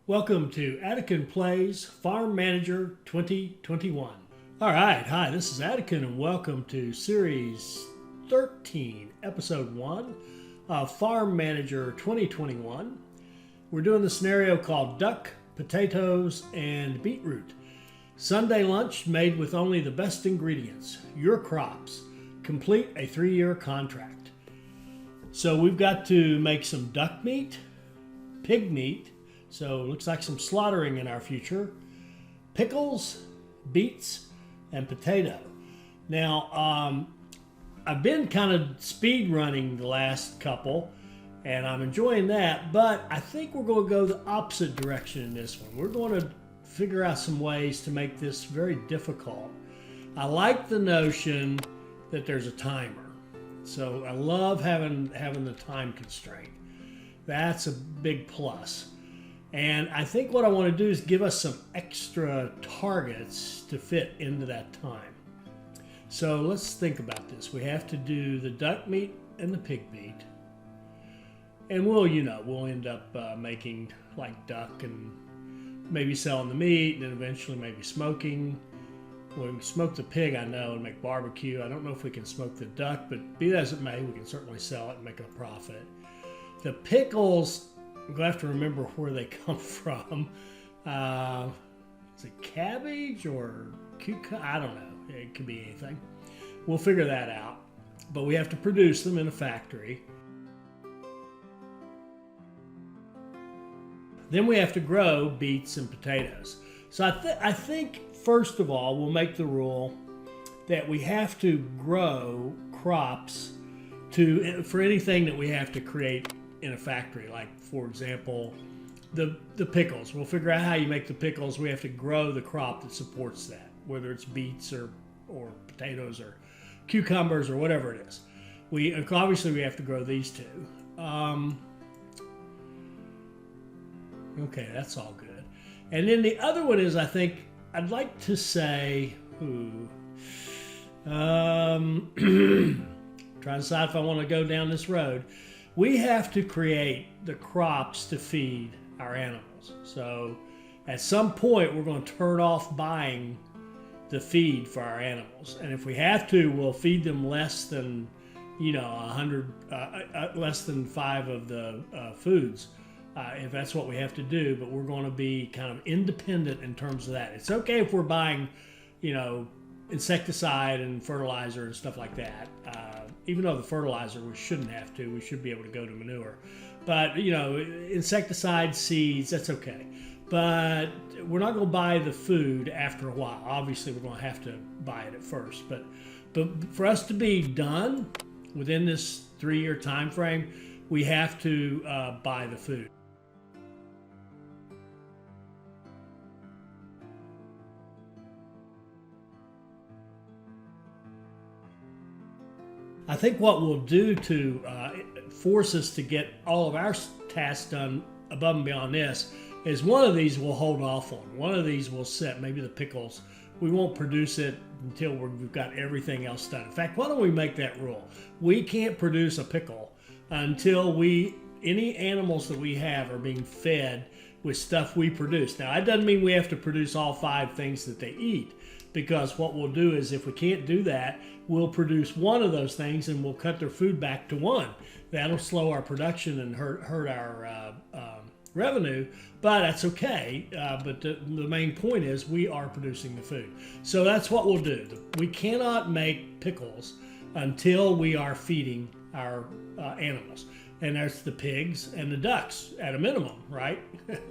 Welcome to Attican Plays Farm Manager 2021. All right, hi, this is Attican and welcome to Series 13, Episode 1 of Farm Manager 2021. We're doing the scenario called Duck, Potatoes, and Beetroot. Sunday lunch made with only the best ingredients. Your crops. Complete a 3-year contract. So we've got to make some duck meat, pig meat, so it looks like some slaughtering in our future, pickles, beets, and potato. Now, I've been kind of speed running the last couple, and I'm enjoying that, but I think we're going to go the opposite direction in this one. We're going to figure out some ways to make this very difficult. I like the notion that there's a timer. So I love having the time constraint. That's a big plus. And I think what I want to do is give us some extra targets to fit into that time. So let's think about this. We have to do the duck meat and the pig meat. And we'll end up making like duck and maybe selling the meat and then eventually maybe smoking. We can smoke the pig, I know, and make barbecue. I don't know if we can smoke the duck, but be that as it may, we can certainly sell it and make a profit. The pickles, I'm going to have to remember where they come from. Is it cabbage or cucumber? I don't know. It could be anything. We'll figure that out. But we have to produce them in a factory. Then we have to grow beets and potatoes. So I think, first of all, we'll make the rule that we have to grow crops for anything that we have to create in a factory. Like, for example, the pickles. We'll figure out how you make the pickles. We have to grow the crop that supports that, whether it's beets or potatoes or cucumbers or whatever it is. Obviously we have to grow these two. Okay, that's all good. And then the other one is, I think, I'd like to say, trying to decide if I want to go down this road. We have to create the crops to feed our animals. So at some point, we're going to turn off buying the feed for our animals. And if we have to, we'll feed them less than, 100, less than 5 of the foods. If that's what we have to do, but we're going to be kind of independent in terms of that. It's okay if we're buying, insecticide and fertilizer and stuff like that. Even though the fertilizer we shouldn't have to, we should be able to go to manure. But, insecticide, seeds, that's okay. But we're not going to buy the food after a while. Obviously, we're going to have to buy it at first. But for us to be done within this 3-year time frame, we have to buy the food. I think what we'll do to force us to get all of our tasks done above and beyond this is one of these we'll hold off on. One of these we'll set, maybe the pickles. We won't produce it until we've got everything else done. In fact, why don't we make that rule? We can't produce a pickle until any animals that we have are being fed with stuff we produce. Now, that doesn't mean we have to produce all 5 things that they eat, because what we'll do is, if we can't do that, we'll produce one of those things and we'll cut their food back to 1. That'll slow our production and hurt our revenue, but that's okay. But the main point is we are producing the food. So that's what we'll do. We cannot make pickles until we are feeding our animals. And there's the pigs and the ducks at a minimum, right?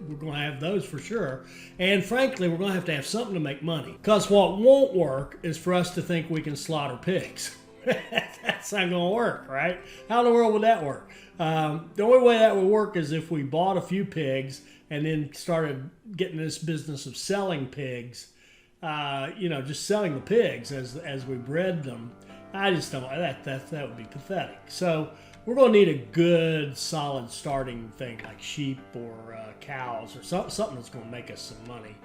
We're going to have those for sure. And frankly, we're going to have something to make money. Because what won't work is for us to think we can slaughter pigs. That's not going to work, right? How in the world would that work? The only way that would work is if we bought a few pigs and then started getting this business of selling pigs, just selling the pigs as we bred them. I just don't, that would be pathetic. So we're going to need a good, solid starting thing like sheep or cows or something that's going to make us some money.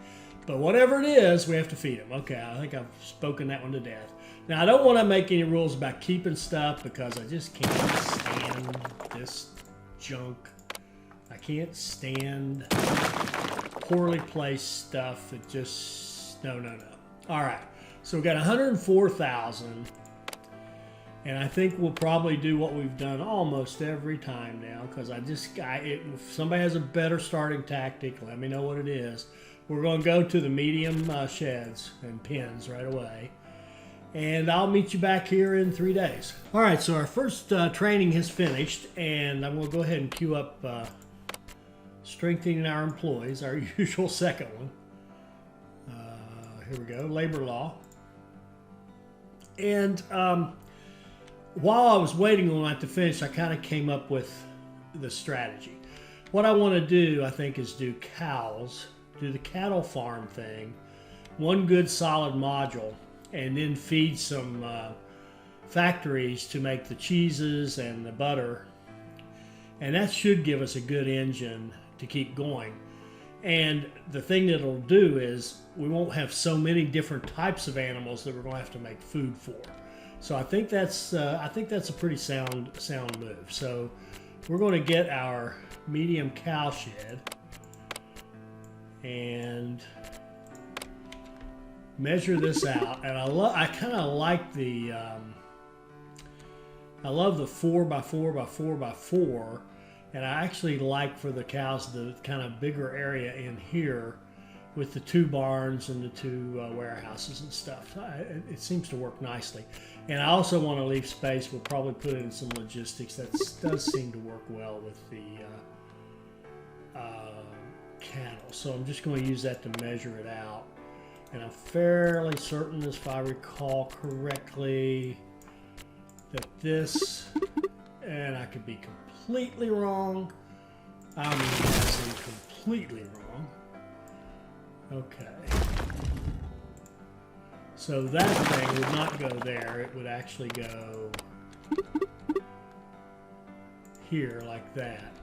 But whatever it is, we have to feed them. Okay, I think I've spoken that one to death. Now, I don't want to make any rules about keeping stuff because I just can't stand this junk I can't stand poorly placed stuff. It just, no, no, no. All right, so we've got 104,000. And I think we'll probably do what we've done almost every time now, because if somebody has a better starting tactic, let me know what it is. We're going to go to the medium sheds and pens right away. And I'll meet you back here in 3 days. All right, so our first training has finished, and I'm going to go ahead and queue up strengthening our employees, our usual second one. Here we go, labor law. And while I was waiting on that to finish, I kind of came up with the strategy. What I want to do, I think, is do cows, do the cattle farm thing, one good solid module, and then feed some factories to make the cheeses and the butter. And that should give us a good engine to keep going. And the thing that it'll do is we won't have so many different types of animals that we're going to have to make food for. So I think that's a pretty sound move. So we're going to get our medium cow shed and measure this out. And I kind of like the I love the 4x4x4x4, and I actually like for the cows the kind of bigger area in here with the 2 barns and the 2 warehouses and stuff. It seems to work nicely. And I also want to leave space. We'll probably put in some logistics. That does seem to work well with the cattle. So I'm just going to use that to measure it out. And I'm fairly certain, if I recall correctly, that this, and I could be completely wrong. I'm guessing completely wrong. Okay. So that thing would not go there. It would actually go here like that.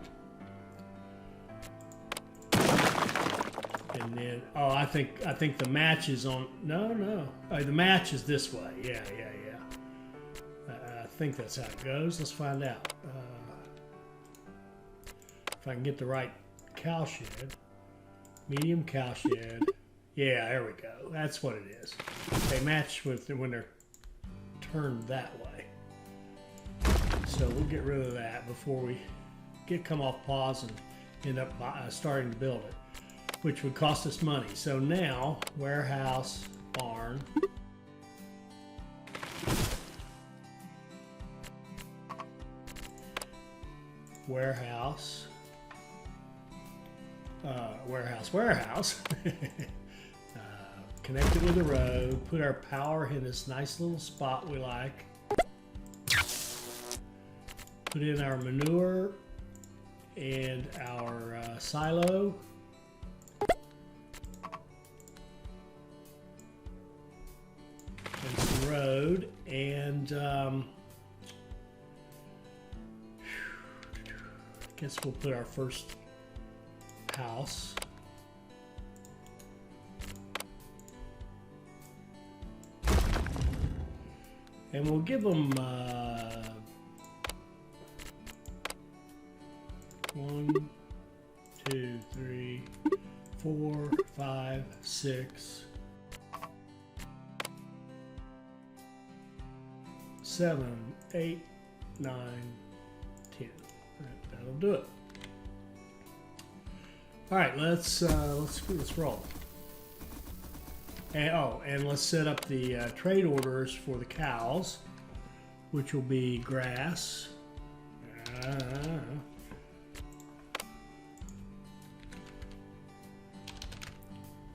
And then, oh, I think the match is on, no. Oh, the match is this way. Yeah. I think that's how it goes. Let's find out. If I can get the right cow shed. Medium cow shed. Yeah, there we go. That's what it is. They match with when they're turned that way. So we'll get rid of that before we come off pause and end up starting to build it, which would cost us money. So now, warehouse, barn. Warehouse. Warehouse. Connect it with the road. Put our power in this nice little spot we like. Put in our manure and our silo. And some road. And I guess we'll put our first house. And we'll give them 1, 2, 3, 4, 5, 6, 7, 8, 9, 10. That'll do it. All right, let's roll. And let's set up the trade orders for the cows, which will be grass.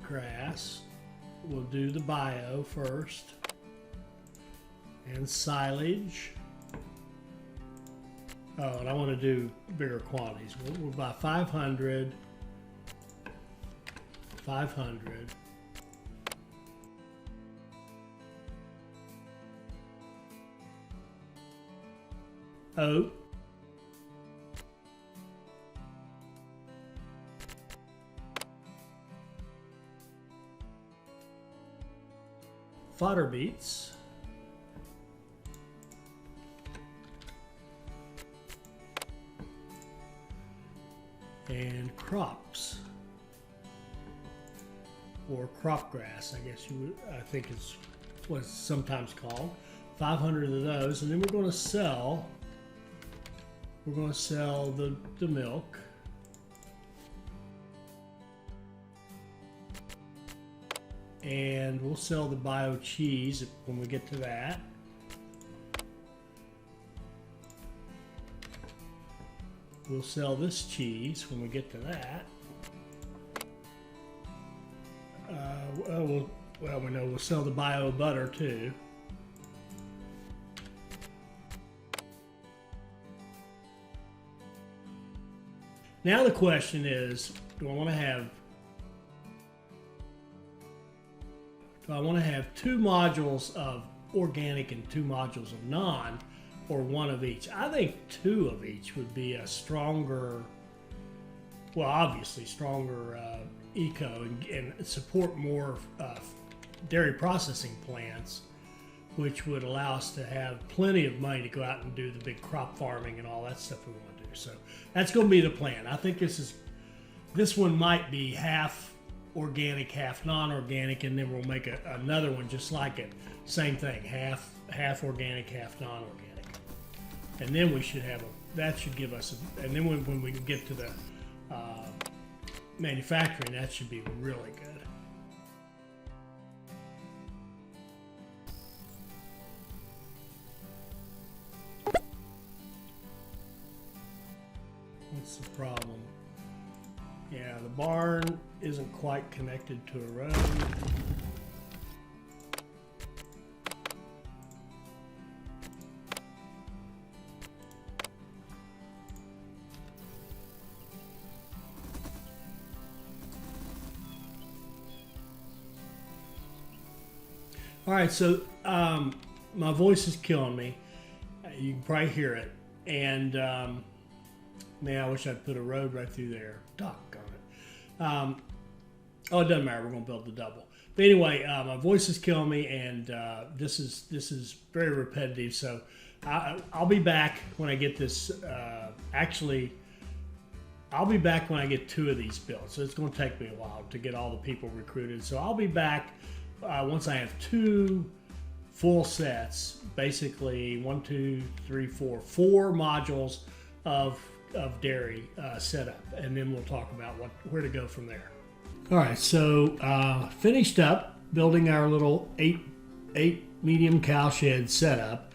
Grass. We'll do the bio first. And silage. Oh, and I want to do bigger quantities. We'll buy 500. 500. Oat. Fodder beets. and crops, or crop grass, I guess I think is what it's sometimes called. 500 of those, and then we're going to sell the milk. And we'll sell the bio cheese when we get to that. We'll sell this cheese when we get to that. Well, we know we'll sell the bio butter too. Now the question is, do I want to have 2 modules of organic and 2 modules of non, or 1 of each? I think 2 of each would be a stronger, well, obviously stronger eco and support more dairy processing plants, which would allow us to have plenty of money to go out and do the big crop farming and all that stuff we want to do. So that's going to be the plan. I think this one might be half organic, half non-organic, and then we'll make another one just like it. Same thing, half organic, half non-organic. And then we should have that should give us, and then when we can get to the manufacturing, that should be really good. What's the problem? Yeah, the barn isn't quite connected to a road. All right, so my voice is killing me. You can probably hear it. And man, I wish I'd put a road right through there. Doggone it. Oh, it doesn't matter. We're going to build the double. But anyway, my voice is killing me, and this is very repetitive. So I'll be back when I get this. Actually, I'll be back when I get 2 of these built. So it's going to take me a while to get all the people recruited. So I'll be back once I have 2 full sets. Basically, 1, 2, 3, 4 modules of dairy setup, and then we'll talk about where to go from there. All right, so finished up building our little 8 medium cow shed setup,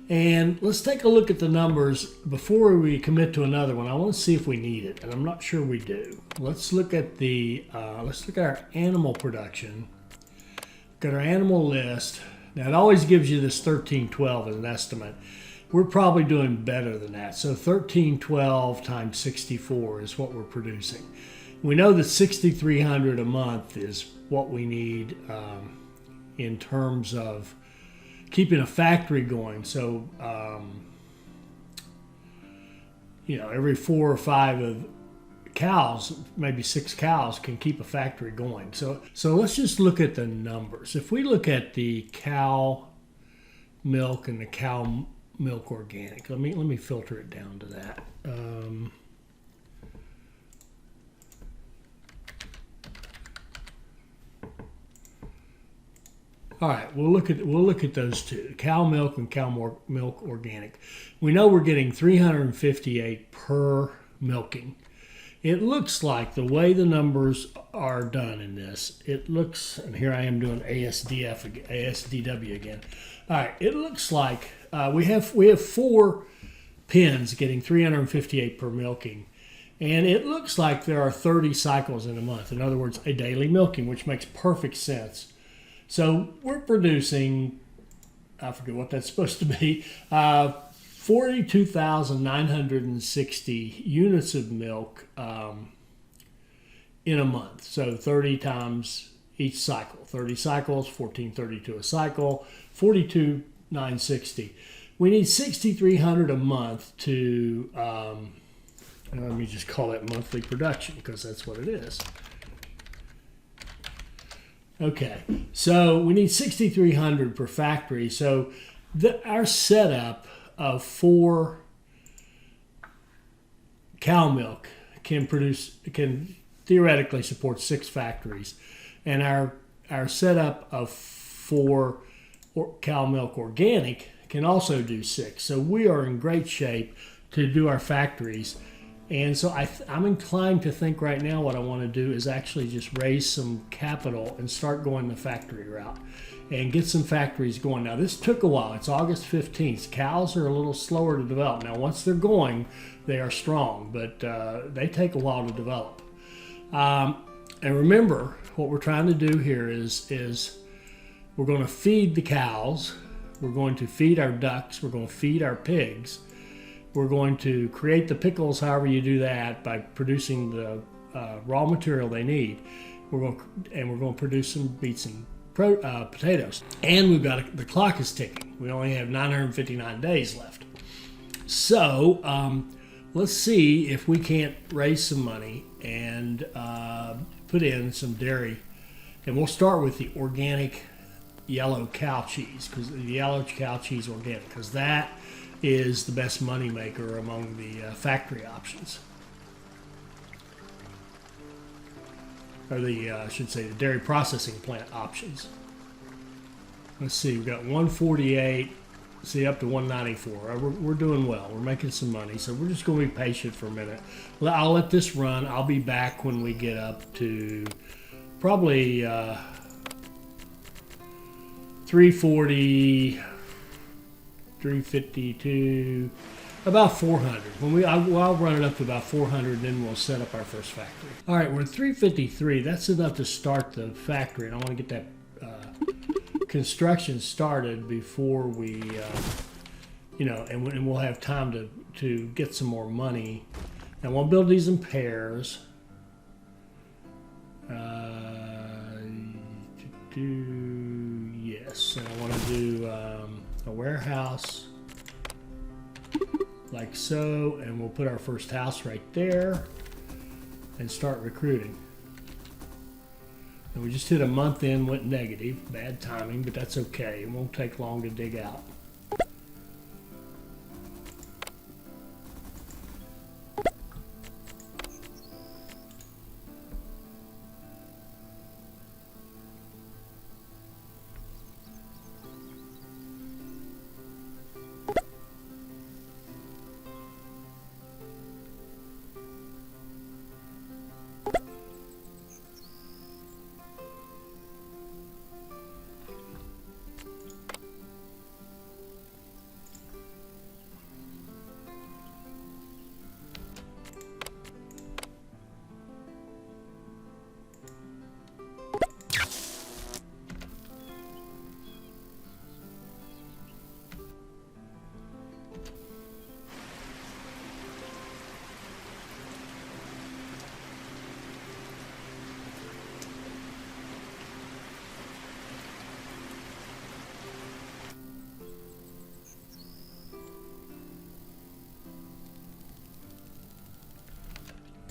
and let's take a look at the numbers before we commit to another one. I want to see if we need it, and I'm not sure we do. Let's look at our animal production. Got our animal list. Now it always gives you this 1312 as an estimate. We're probably doing better than that. So 1312 times 64 is what we're producing. We know that 6,300 a month is what we need in terms of keeping a factory going. So, every 4 or 5 of cows, maybe 6 cows, can keep a factory going. So let's just look at the numbers. If we look at the cow milk and the cow milk organic, let me filter it down to that. All right, we'll look at those 2, cow milk and cow milk organic. We know we're getting 358 per milking. It looks like the way the numbers are done in this, it looks, and here I am doing ASDW again. All right, it looks like we have 4 pens getting 358 per milking, and it looks like there are 30 cycles in a month. In other words, a daily milking, which makes perfect sense. So we're producing, I forget what that's supposed to be, 42,960 units of milk in a month. So 30 times each cycle. 30 cycles, 1432 a cycle, 42,960. We need 6,300 a month to, let me just call that monthly production because that's what it is. Okay, so we need 6,300 per factory. So our setup of 4 cow milk can theoretically support 6 factories, and our setup of 4 cow milk organic can also do 6. So we are in great shape to do our factories. And so I'm inclined to think right now what I want to do is actually just raise some capital and start going the factory route and get some factories going. Now, this took a while. It's August 15th. Cows are a little slower to develop. Now, once they're going, they are strong, but they take a while to develop. And remember, what we're trying to do here is we're going to feed the cows. We're going to feed our ducks. We're going to feed our pigs. We're going to create the pickles, however you do that, by producing the raw material they need. We're going to produce some beets and potatoes. And we've got the clock is ticking. We only have 959 days left. So let's see if we can't raise some money and put in some dairy. And we'll start with the organic yellow cow cheese, because the yellow cow cheese organic, because that is the best money maker among the factory options, or I should say the dairy processing plant options. Let's see, we've got 148, see, up to 194. We're doing well. We're making some money, so we're just going to be patient for a minute. I'll let this run. I'll be back when we get up to probably 340. 352, about 400. I'll run it up to about 400, then we'll set up our first factory. All right, we're at 353. That's enough to start the factory, and I want to get that construction started before we, and we'll have time to get some more money. Now we'll build these in pairs. Yes, and I want to do a warehouse like so, and we'll put our first house right there and start recruiting. And we just hit a month in, went negative, bad timing, but that's okay. It won't take long to dig out.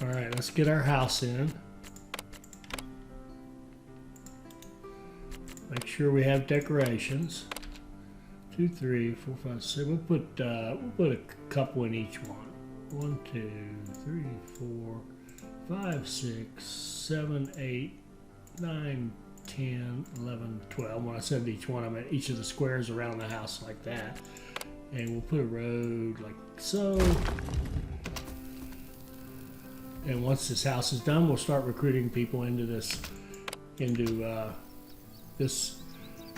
All right, let's get our house in. Make sure we have decorations. 2, 3, 4, 5, 6. We'll put a couple in each one. 1, 2, 3, 4, 5, 6, 7, 8, 9, 10, 11, 12. When I said each one, I meant each of the squares around the house like that. And we'll put a road like so. And once this house is done, we'll start recruiting people into this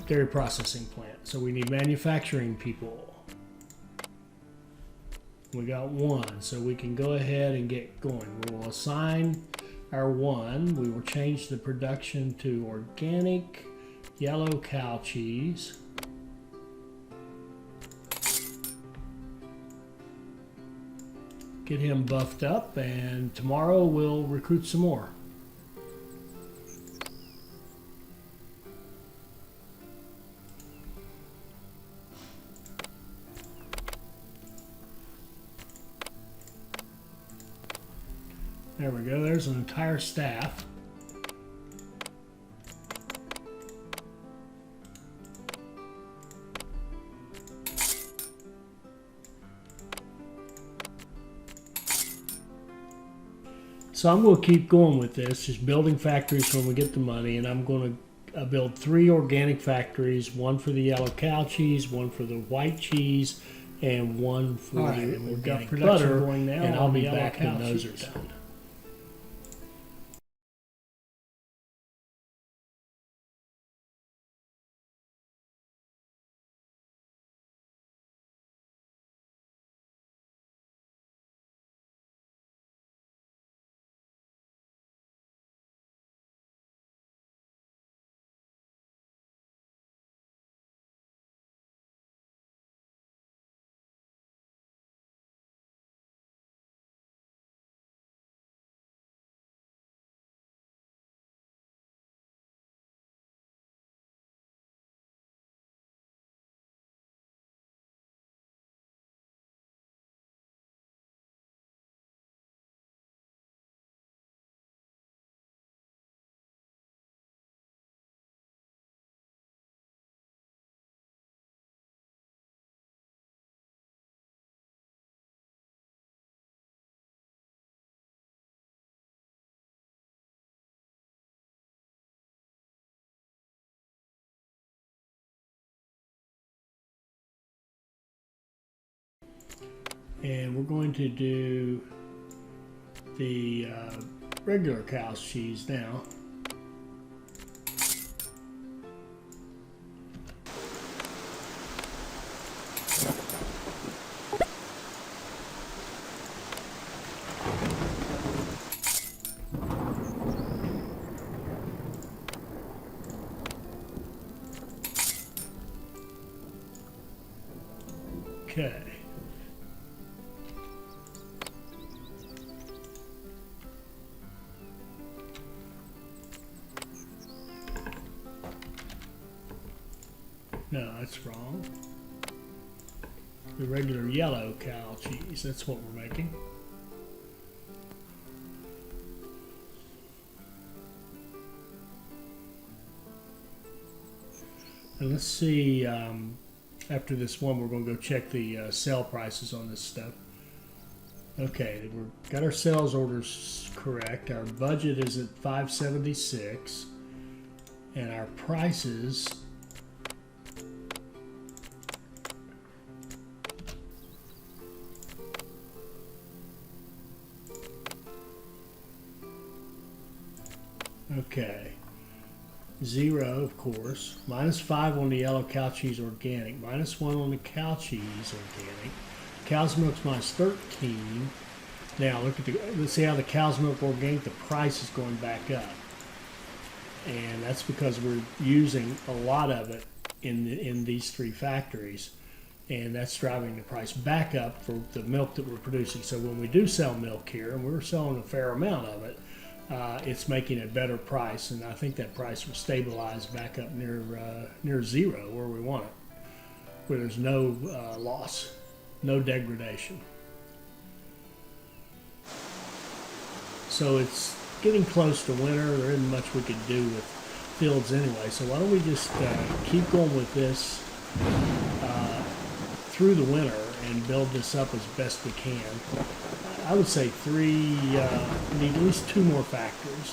dairy processing plant. So we need manufacturing people. We got 1, so we can go ahead and get going. We will assign our 1. We will change the production to organic yellow cow cheese. Get him buffed up, and tomorrow we'll recruit some more. There we go, there's an entire staff. So I'm going to keep going with this, just building factories when we get the money, and I'm going to build 3 organic factories, one for the yellow cow cheese, one for the white cheese, and one for the organic butter, going now, and I'll be back when those are done. And we're going to do the regular cow's cheese now. Okay. No, that's wrong. The regular yellow cow cheese, that's what we're making. And let's see, after this one, we're going to go check the sale prices on this stuff. Okay, we've got our sales orders correct. Our budget is at $576, and our prices okay. 0, of course. -5 on the yellow cow cheese organic. -1 on the cow cheese organic. Cow's milk's -13. Now look at let's see how the cow's milk organic, the price is going back up. And that's because we're using a lot of it in these 3 factories. And that's driving the price back up for the milk that we're producing. So when we do sell milk here, and we're selling a fair amount of it, it's making a better price, and I think that price will stabilize back up near 0 where we want it, where there's no loss, no degradation. So it's getting close to winter. There isn't much we could do with fields anyway, so why don't we just keep going with this through the winter and build this up as best we can. I would say we need at least 2 more factories.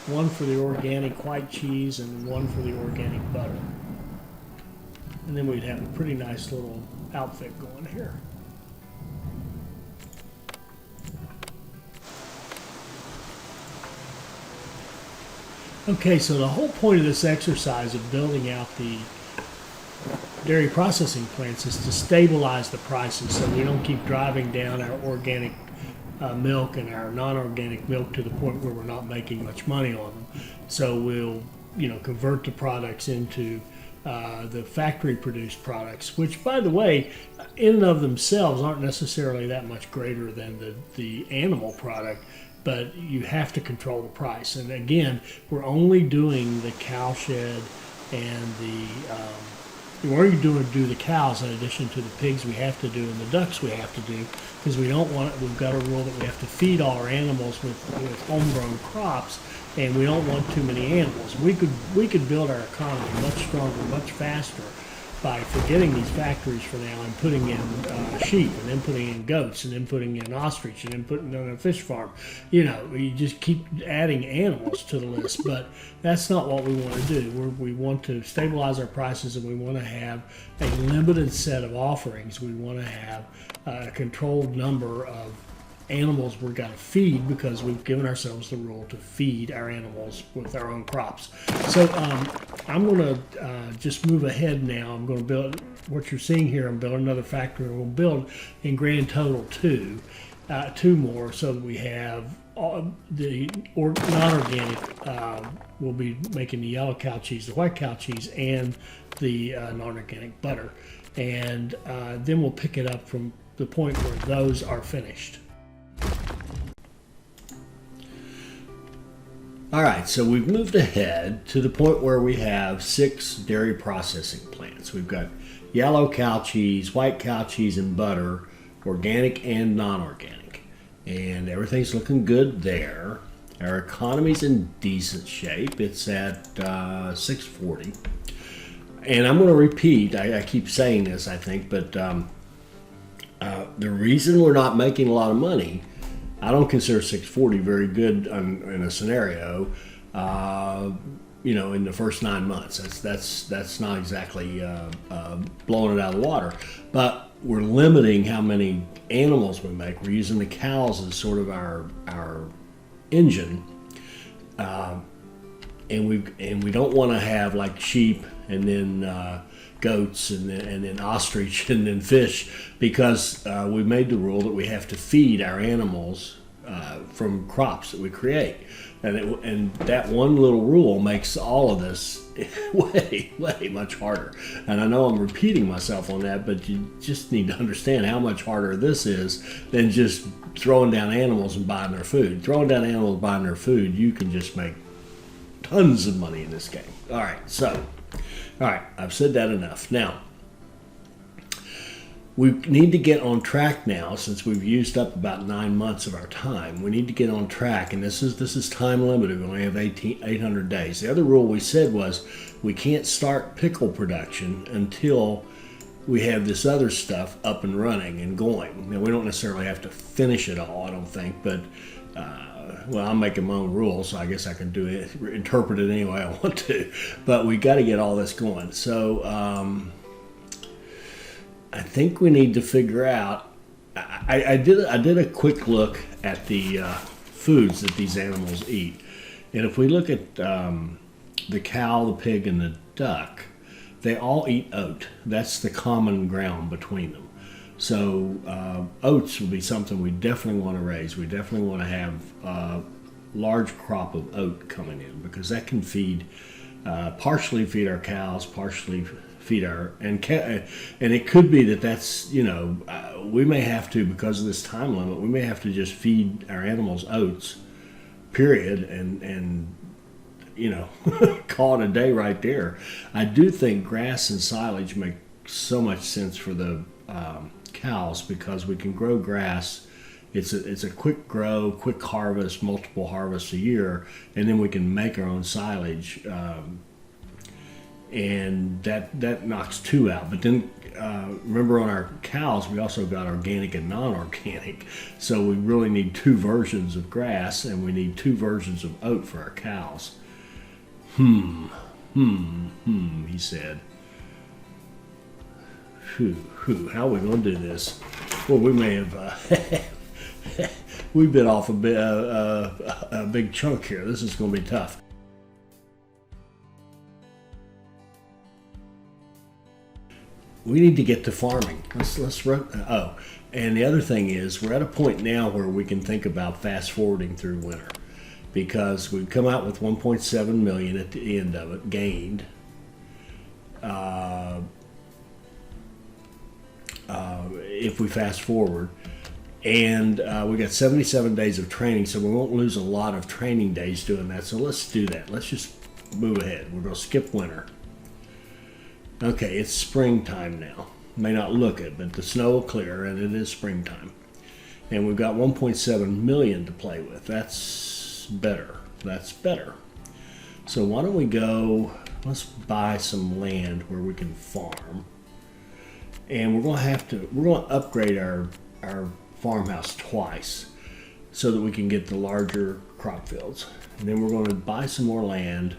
One for the organic white cheese and one for the organic butter. And then we'd have a pretty nice little outfit going here. Okay, so the whole point of this exercise of building out the dairy processing plants is to stabilize the prices so we don't keep driving down our organic milk and our non-organic milk to the point where we're not making much money on them. So we'll, convert the products into the factory-produced products, which, by the way, in and of themselves aren't necessarily that much greater than the animal product, but you have to control the price. And again, we're only doing the cow shed and we're only doing the cows in addition to the pigs we have to do and the ducks we have to do, because we don't want it. We've got a rule that we have to feed all our animals with homegrown crops, and we don't want too many animals. We could build our economy much stronger, much faster by forgetting these factories for now and putting in sheep, and then putting in goats, and then putting in ostrich, and then putting in a fish farm. You know, you just keep adding animals to the list, but that's not what we want to do. We want to stabilize our prices, and we want to have a limited set of offerings. We want to have a controlled number of animals we're going to feed, because we've given ourselves the rule to feed our animals with our own crops. So I'm going to just move ahead now. I'm going to build what you're seeing here. I'm building another factory. We'll build in grand total two more, so that we have the non-organic. We'll be making the yellow cow cheese, the white cow cheese, and the non-organic butter, and then we'll pick it up from the point where those are finished. All right, so we've moved ahead to the point where we have 6 dairy processing plants. We've got yellow cow cheese, white cow cheese, and butter, organic and non-organic. And everything's looking good there. Our economy's in decent shape. It's at 640. And I'm going to repeat, I keep saying this, I think, but the reason we're not making a lot of money, I don't consider 640 very good in a scenario. In the first 9 months, that's not exactly blowing it out of the water. But we're limiting how many animals we make. We're using the cows as sort of our engine, and we don't want to have like sheep and then goats and then ostrich and then fish, because we made the rule that we have to feed our animals from crops that we create, and that one little rule makes all of this way much harder. And I know I'm repeating myself on that, but you just need to understand how much harder this is than just throwing down animals and buying their food. Throwing down animals, buying their food, you can just make tons of money in this game. All right, I've said that enough. Now, we need to get on track now, since we've used up about 9 months of our time. We need to get on track, and this is time limited. We only have 800 days. The other rule we said was we can't start pickle production until we have this other stuff up and running and going. Now, we don't necessarily have to finish it all, I don't think, but well, I'm making my own rules, so I guess I can do it, interpret it any way I want to. But we got to get all this going. So I think we need to figure out. I did a quick look at the foods that these animals eat, and if we look at the cow, the pig, and the duck, they all eat oat. That's the common ground between them. So oats would be something we definitely want to raise. We definitely want to have a large crop of oat coming in, because that can partially feed our cows, partially feed our and it could be that's we may have to, because of this time limit, we may have to just feed our animals oats, period, and call it a day right there. I do think grass and silage make so much sense for the cows, because we can grow grass. It's a quick grow, quick harvest, multiple harvests a year, and then we can make our own silage, and that knocks 2 out. But then remember, on our cows we also got organic and non-organic, so we really need 2 versions of grass, and we need 2 versions of oat for our cows. He said. How are we going to do this? Well, we may have we bit off a big chunk here. This is going to be tough. We need to get to farming. Let's run. Oh, and the other thing is, we're at a point now where we can think about fast forwarding through winter, because we've come out with 1.7 million at the end of it gained. If we fast forward, and we got 77 days of training, so we won't lose a lot of training days doing that. So let's do that. Let's just move ahead. We're going to skip winter. Okay, it's springtime now. May not look it, but the snow will clear, and it is springtime. And we've got 1.7 million to play with. That's better. So why don't we go, let's buy some land where we can farm. and we're going to upgrade our farmhouse twice so that we can get the larger crop fields. And then we're going to buy some more land.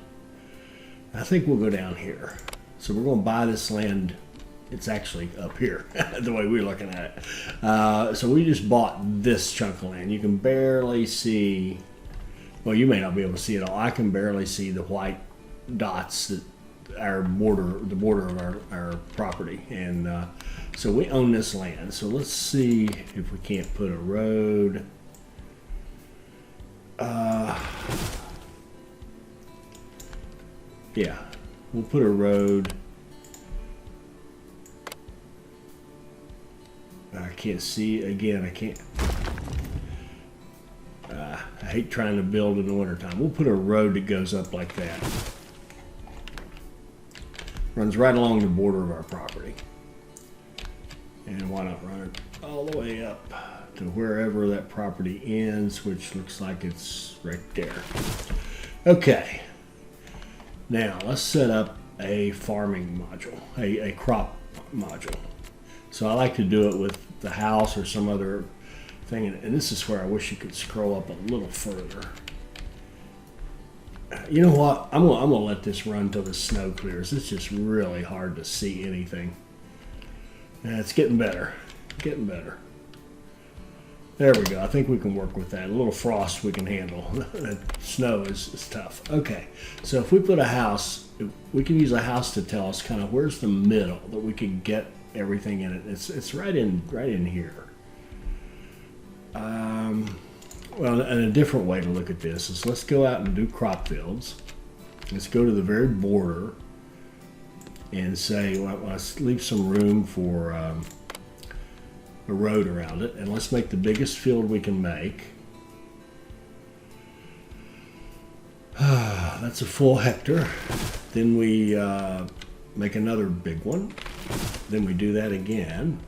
I think we'll go down here. So we're going to buy this land. It's actually up here, the way we're looking at it. So we just bought this chunk of land. You can barely see, well, you may not be able to see it all. I can barely see the white dots that the border of our property. And so we own this land. So let's see if we can't put a road. Yeah, we'll put a road. I can't see, again, I can't. I hate trying to build in the wintertime. We'll put a road that goes up like that. Runs right along the border of our property. And why not run it all the way up to wherever that property ends, which looks like it's right there. Okay. Now let's set up a farming module, a crop module. So I like to do it with the house or some other thing. And this is where I wish you could scroll up a little further. You know what? I'm gonna let this run till the snow clears. It's just really hard to see anything. And it's getting better. Getting better. There we go. I think we can work with that. A little frost we can handle. Snow is tough. Okay. So if we put a house, we can use a house to tell us kind of where's the middle that we can get everything in it. It's right in here. Well, and a different way to look at this is let's go out and do crop fields. Let's go to the very border and say, well, let's leave some room for a road around it, and let's make the biggest field we can make. That's a full hectare. Then we make another big one. Then we do that again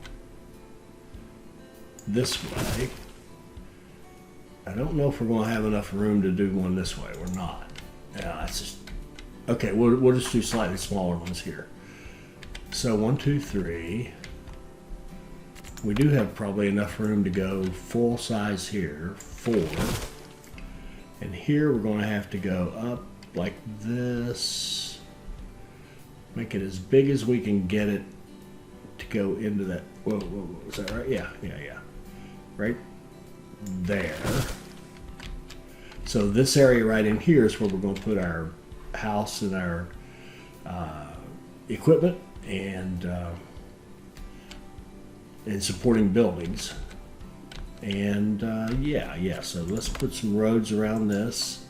this way. I don't know if we're going to have enough room to do one this way. We're not. Yeah, that's just okay. We'll just do slightly smaller ones here. So 1, 2, 3. We do have probably enough room to go full size here. 4. And here we're going to have to go up like this. Make it as big as we can get it to go into that. Whoa, is that right? Yeah. Right there. So this area right in here is where we're going to put our house and our equipment and supporting buildings. And yeah. So let's put some roads around this.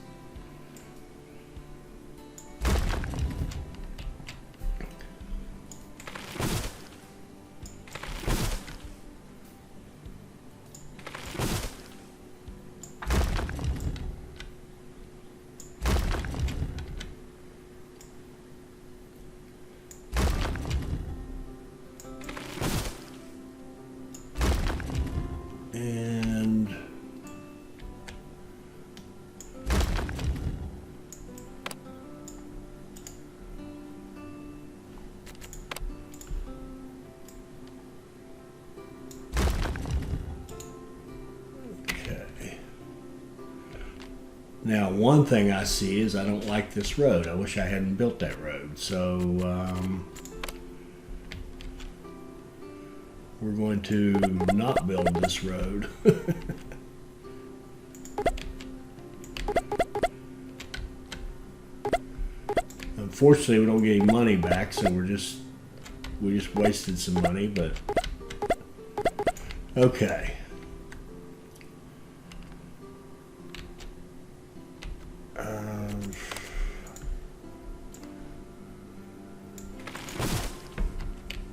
And okay. Now, one thing I see is I don't like this road. I wish I hadn't built that road. So we're going to not build this road. Unfortunately, we don't get any money back, so we just wasted some money, but okay.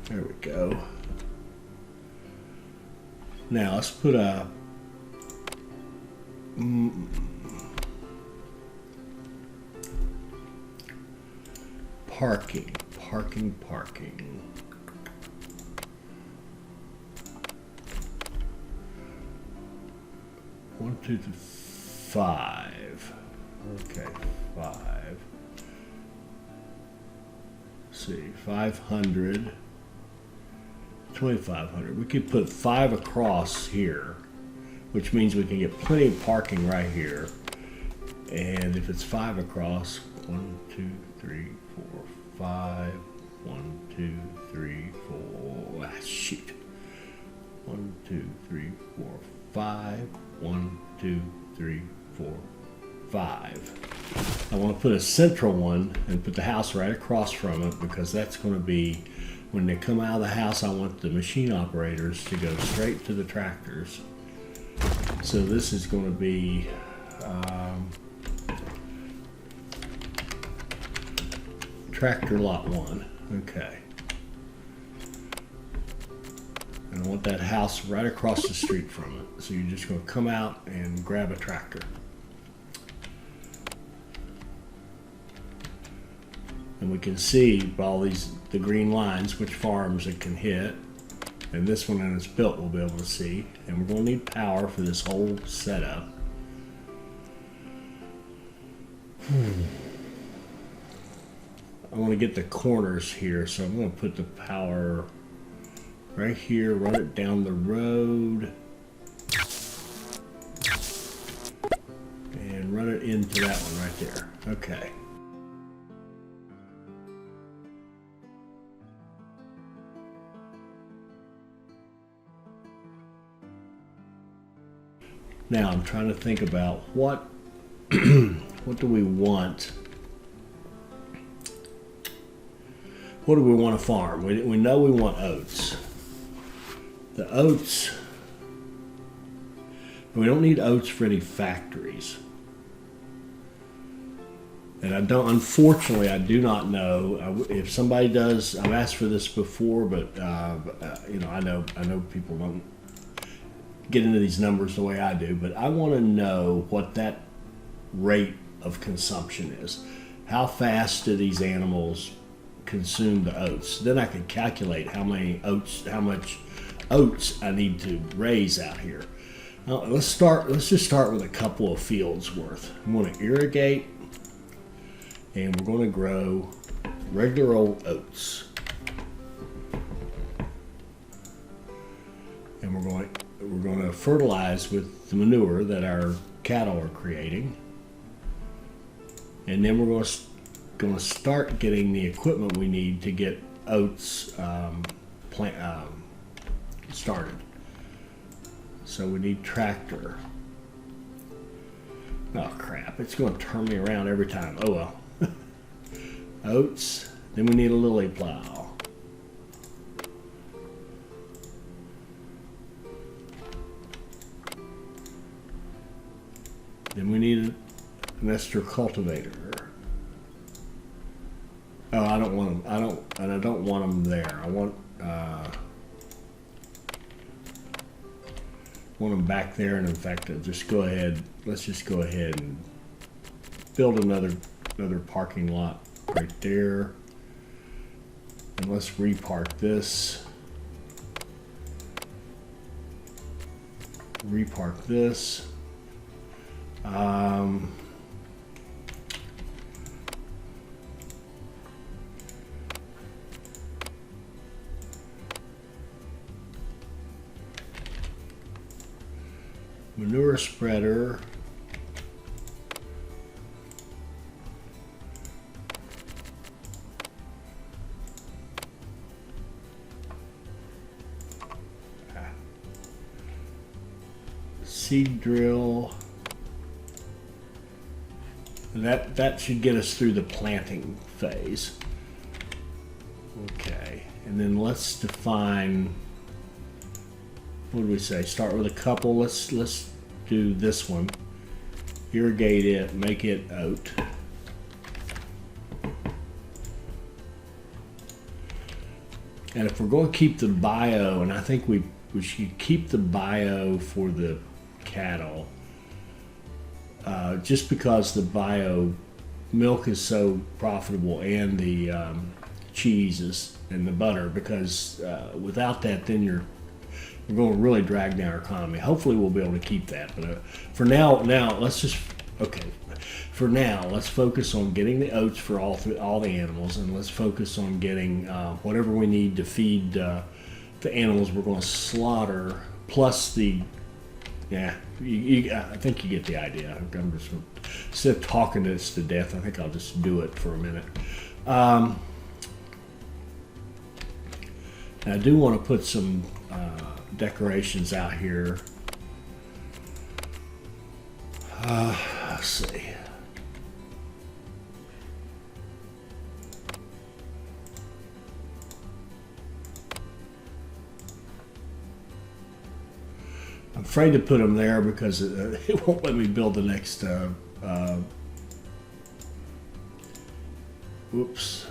There we go. Now let's put a parking. 1, 2, 3, 5. Okay, 5. Let's see, 500. 2,500. We could put 5 across here, which means we can get plenty of parking right here. And if it's 5 across, 1, 2, 3, 4, 5. 1, 2, 3, 4. Ah, shoot. 1, 2, 3, 4, 5. 1, 2, 3, 4, 5. I want to put a central one and put the house right across from it, because that's going to be, when they come out of the house, I want the machine operators to go straight to the tractors. So this is going to be tractor lot 1. Okay. And I want that house right across the street from it. So you're just going to come out and grab a tractor. And we can see by all the green lines which farms it can hit. And this one, when it's built, we'll be able to see. And we're going to need power for this whole setup. I want to get the corners here, so I'm going to put the power right here, run it down the road, and run it into that one right there. Okay. Now I'm trying to think about what what do we want? What do we want to farm? We know we want oats. The oats, we don't need oats for any factories. And unfortunately, I do not know if somebody does. I've asked for this before, but you know, I know people don't get into these numbers the way I do. But I want to know what that rate of consumption is. How fast do these animals consume the oats? Then I can calculate how much oats I need to raise out here. Now, let's just start with a couple of fields worth. I'm going to irrigate, and we're going to grow regular old oats. And we're going to fertilize with the manure that our cattle are creating. And then we're going to start getting the equipment we need to get oats started. So we need tractor. Oh crap, it's going to turn me around every time. Oh well. Oats. Then we need a lily plow. Then we need an ester cultivator. Oh, I don't want them. I don't want them there. I want them back there. And in fact, just go ahead. Let's just go ahead and build another parking lot right there. And let's repark this. Repark this. Manure spreader. Seed drill. That should get us through the planting phase. Okay, and then let's define. What do we say? Start with a couple. Let's do this one. Irrigate it. Make it oat. And if we're going to keep the bio, and I think we should keep the bio for the cattle, just because the bio milk is so profitable, and the cheese and the butter, because without that, then we're going to really drag down our economy. Hopefully we'll be able to keep that. But for now, let's focus on getting the oats for all the animals, and let's focus on getting whatever we need to feed the animals we're going to slaughter, plus the, yeah, I think you get the idea. I'm just, instead of talking this to death, I think I'll just do it for a minute. I do want to put some decorations out here. Let's see. I'm afraid to put them there because it won't let me build the next. Oops.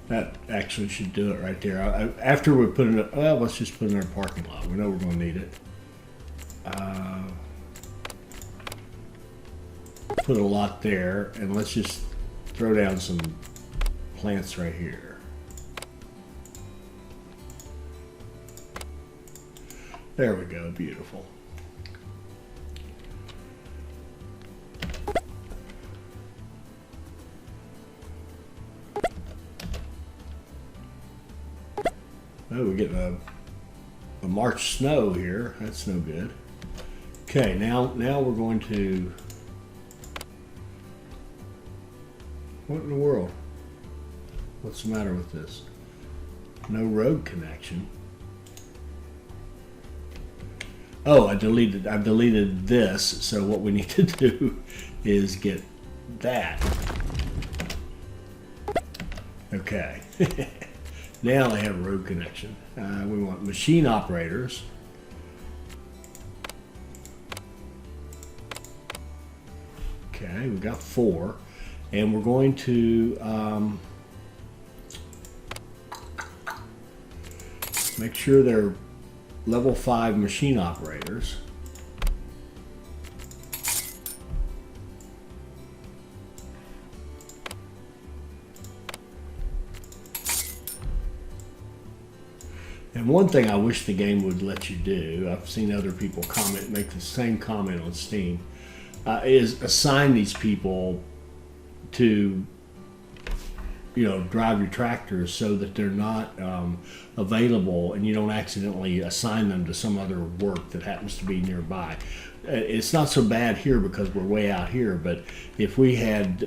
That actually should do it right there. After we put it, well, let's just put it in our parking lot. We know we're going to need it. Put a lot there, and let's just throw down some plants right here. There we go, beautiful. Oh, we're getting a March snow here. That's no good. Okay, now we're going to. What in the world? What's the matter with this? No road connection. Oh, I've deleted this. So what we need to do is get that. Okay. Now they have a road connection. We want machine operators. Okay, we've got 4. And we're going to make sure they're level 5 machine operators. And one thing I wish the game would let you do, I've seen other people make the same comment on Steam, is assign these people to, drive your tractors so that they're not available and you don't accidentally assign them to some other work that happens to be nearby. It's not so bad here because we're way out here, but if we had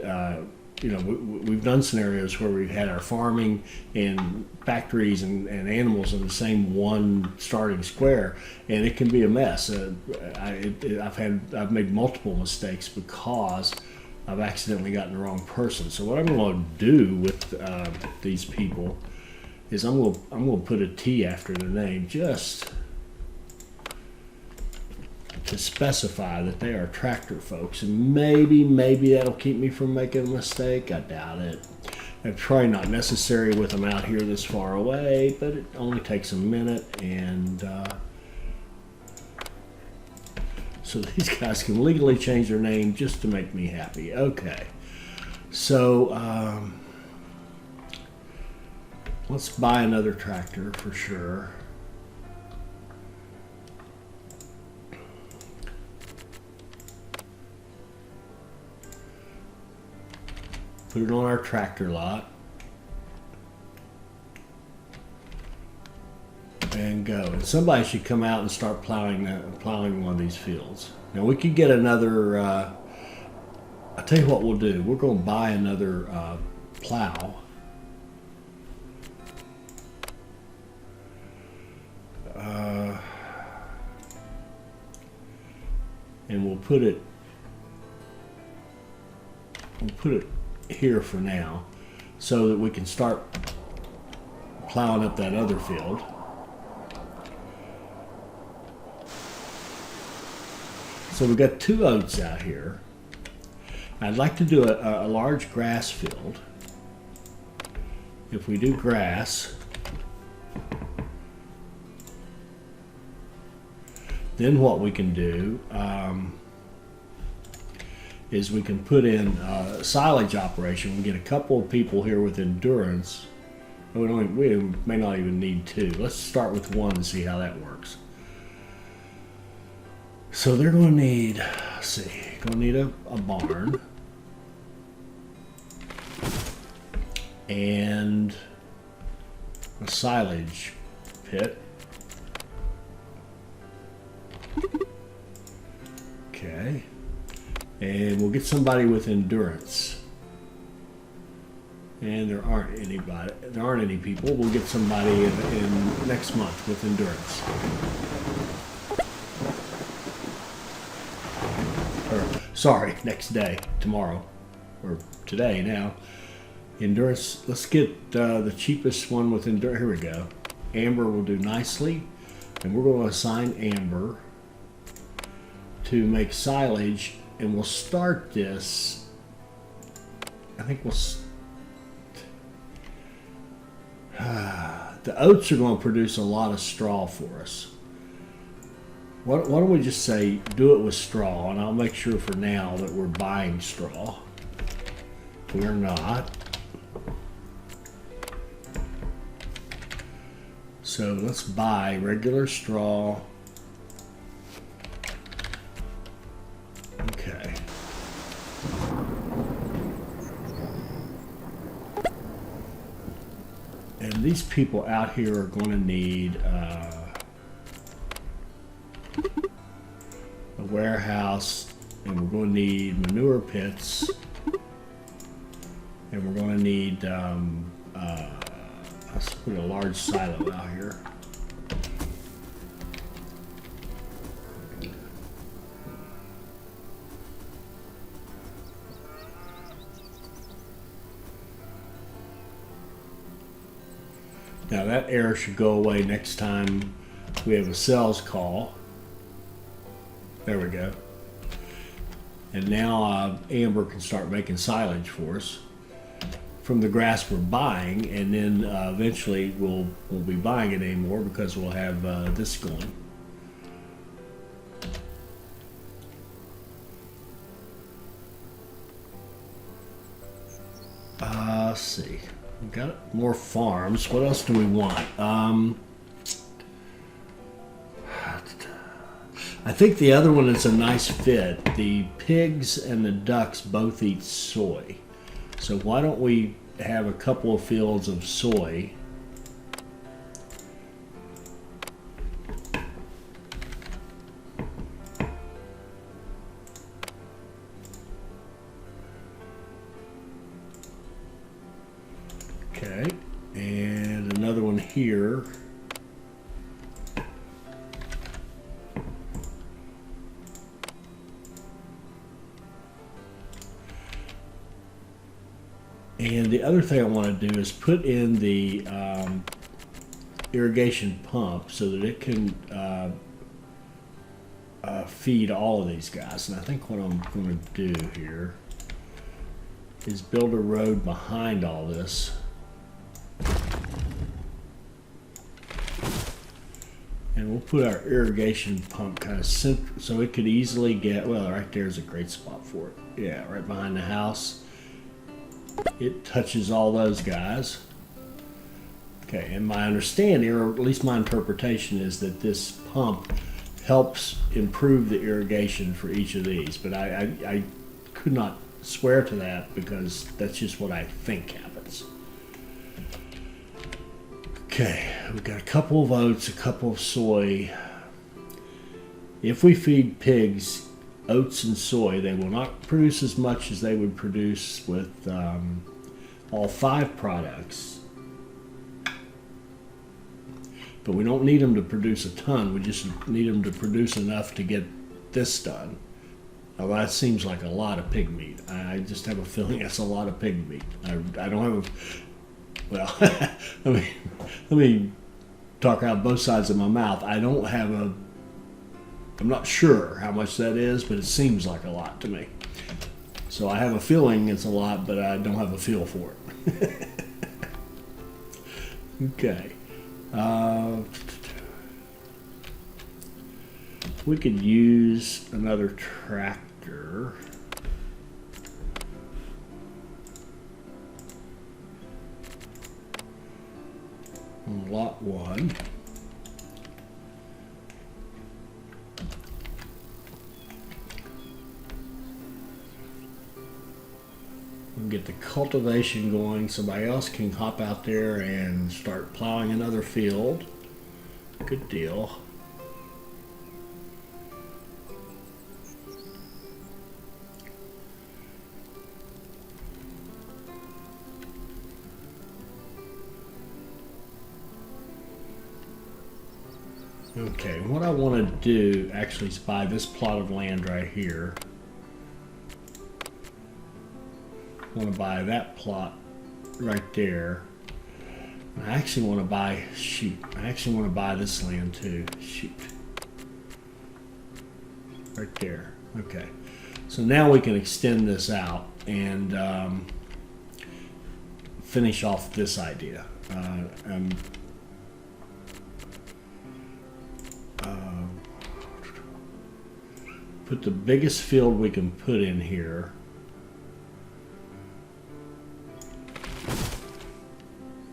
we've done scenarios where we've had our farming and factories and animals in the same one starting square, and it can be a mess. I've made multiple mistakes because I've accidentally gotten the wrong person. So what I'm going to do with these people is I'm going to put a T after the name just to specify that they are tractor folks, and maybe that'll keep me from making a mistake. I doubt it. It's probably not necessary with them out here this far away, but it only takes a minute, and so these guys can legally change their name just to make me happy. Okay, so let's buy another tractor for sure. Put it on our tractor lot and go. And somebody should come out and start plowing one of these fields. Now we could get another. I'll tell you what we'll do. We're going to buy another plow. And we'll put it here for now so that we can start plowing up that other field. So we've got 2 oats out here. I'd like to do a large grass field. If we do grass, then what we can do is we can put in a silage operation. We get a couple of people here with endurance. We may not even need 2. Let's start with 1 and see how that works. So they're going to need, let's see, Gonna need a barn. And a silage pit. Okay. And we'll get somebody with endurance. And there aren't any people. We'll get somebody in next month with endurance. Or, sorry, next day, tomorrow, or today now. Endurance. Let's get the cheapest one with endurance. Here we go. Amber will do nicely, and we're going to assign Amber to make silage, and we'll start this. I think we'll. The oats are going to produce a lot of straw for us. Why don't we just say do it with straw, and I'll make sure for now that we're buying straw. We're not. So let's buy regular straw. Okay. And these people out here are going to need a warehouse, and we're going to need manure pits, and we're going to need let's put a large silo out here. Now that error should go away next time we have a sales call. There we go. And now Amber can start making silage for us from the grass we're buying, and then eventually we'll be buying it anymore because we'll have this going. Let's see. We've got more farms. What else do we want? I think the other one is a nice fit. The pigs and the ducks both eat soy. So why don't we have a couple of fields of soy? Okay, and another one here. And the other thing I want to do is put in the irrigation pump so that it can feed all of these guys. And I think what I'm going to do here is build a road behind all this. And we'll put our irrigation pump kind of so it could easily get, well, right there's a great spot for it. Yeah, right behind the house. It touches all those guys. Okay, and my understanding, or at least my interpretation, is that this pump helps improve the irrigation for each of these. But I could not swear to that because that's just what I think happens. Okay, we've got a couple of oats, a couple of soy. If we feed pigs oats and soy, they will not produce as much as they would produce with all 5 products. But we don't need them to produce a ton. We just need them to produce enough to get this done. Now that seems like a lot of pig meat. I just have a feeling that's a lot of pig meat. I don't have a... Well, let me talk out both sides of my mouth. I don't have a... I'm not sure how much that is, but it seems like a lot to me. So I have a feeling it's a lot, but I don't have a feel for it. Okay. We could use another tractor. On lot 1. get the cultivation going. Somebody else can hop out there and start plowing another field. Good deal. Okay, what I want to do actually is buy this plot of land right here. I want to buy that plot right there. I actually want to buy, I actually want to buy this land too. Right there. Okay. So now we can extend this out and finish off this idea. Put the biggest field we can put in here.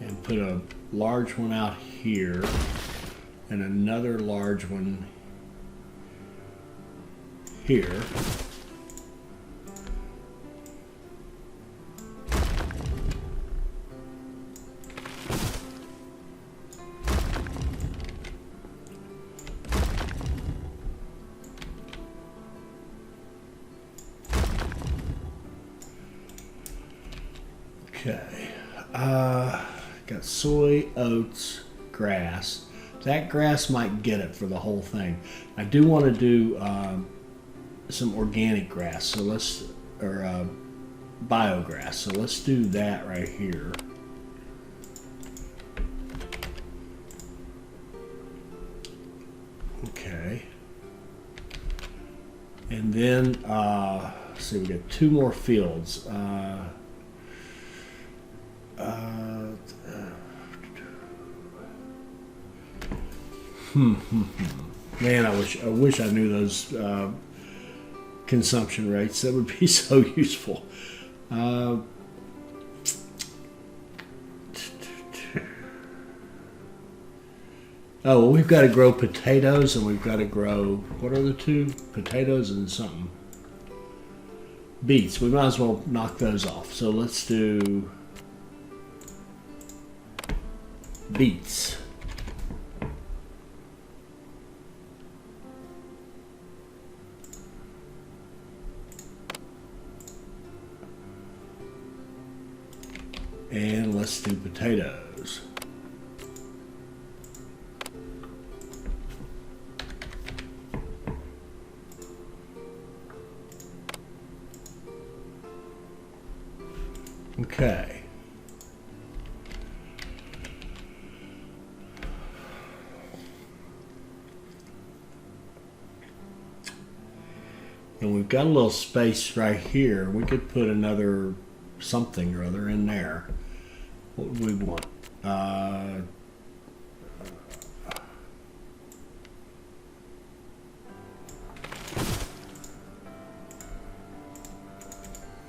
And put a large one out here and another large one here. Okay, got soy, oats, grass. That grass might get it for the whole thing. I do want to do some organic grass, so let's, or biograss. So let's do that right here. Okay, and then let's see, we got 2 more fields. Man, I wish I knew those consumption rates. That would be so useful. Oh, well, we've got to grow potatoes, and we've got to grow, what are the 2? Potatoes and something. Beets. We might as well knock those off. So let's do beets. And let's do potatoes. Okay. And we've got a little space right here. We could put another something or other in there. What would we want?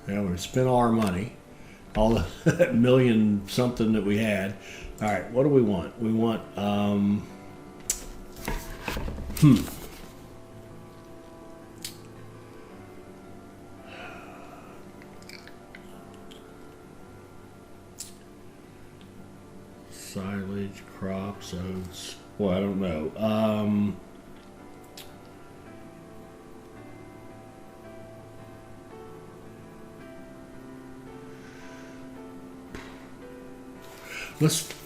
Yeah, we spent all our money, all the million something that we had. All right, what do we want? We want silage, crops, oats. Well, I don't know.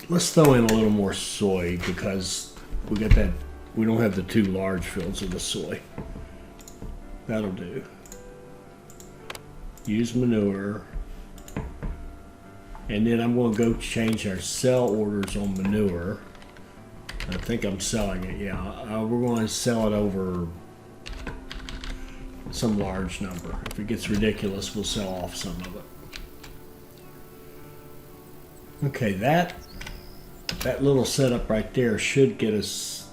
Let's throw in a little more soy because we got that. We don't have the 2 large fields of the soy. That'll do. Use manure. And then I'm going to go change our sell orders on manure. I think I'm selling it, yeah. We're going to sell it over some large number. If it gets ridiculous, we'll sell off some of it. Okay, that little setup right there should get us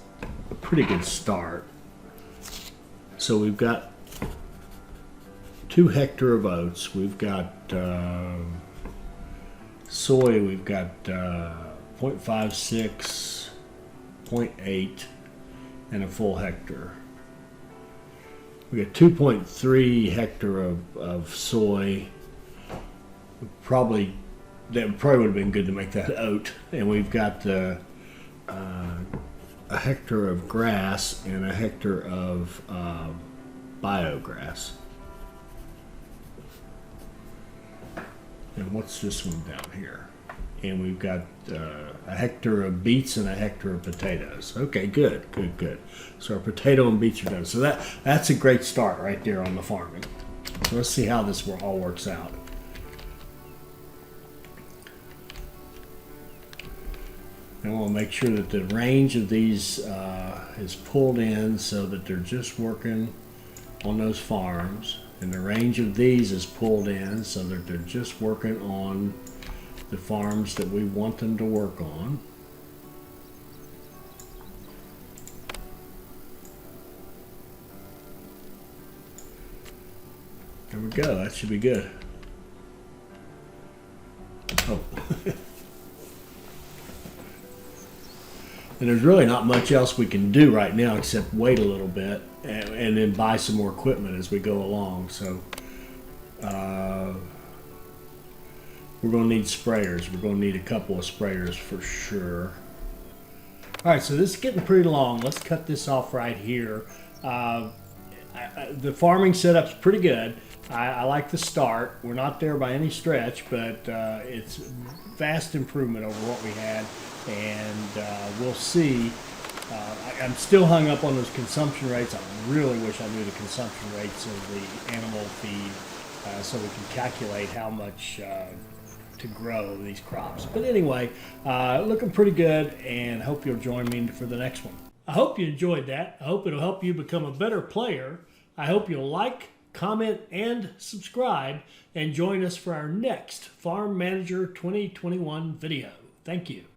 a pretty good start. So we've got 2 hectares of oats. We've got soy. We've got 0.56, 0.8, and a full hectare. We got 2.3 hectares of soy. that probably would have been good to make that oat. And we've got a hectare of grass and a hectare of biograss. And what's this one down here? And we've got a hectare of beets and a hectare of potatoes. Okay, good. So our potato and beets are done. So that's a great start right there on the farming. So let's see how this all works out. And we'll make sure that the range of these is pulled in so that they're just working on those farms. And the range of these is pulled in so that they're just working on the farms that we want them to work on. There we go, that should be good. Oh. And there's really not much else we can do right now except wait a little bit and then buy some more equipment as we go along. So we're going to need sprayers. We're going to need a couple of sprayers for sure. All right, so this is getting pretty long. Let's cut this off right here. The farming setup's pretty good. I like the start. We're not there by any stretch, but it's vast improvement over what we had. And we'll see. I'm still hung up on those consumption rates. I really wish I knew the consumption rates of the animal feed so we can calculate how much to grow these crops. But anyway, looking pretty good, and hope you'll join me for the next one. I hope you enjoyed that. I hope it'll help you become a better player. I hope you'll like, comment, and subscribe, and join us for our next Farm Manager 2021 video. Thank you.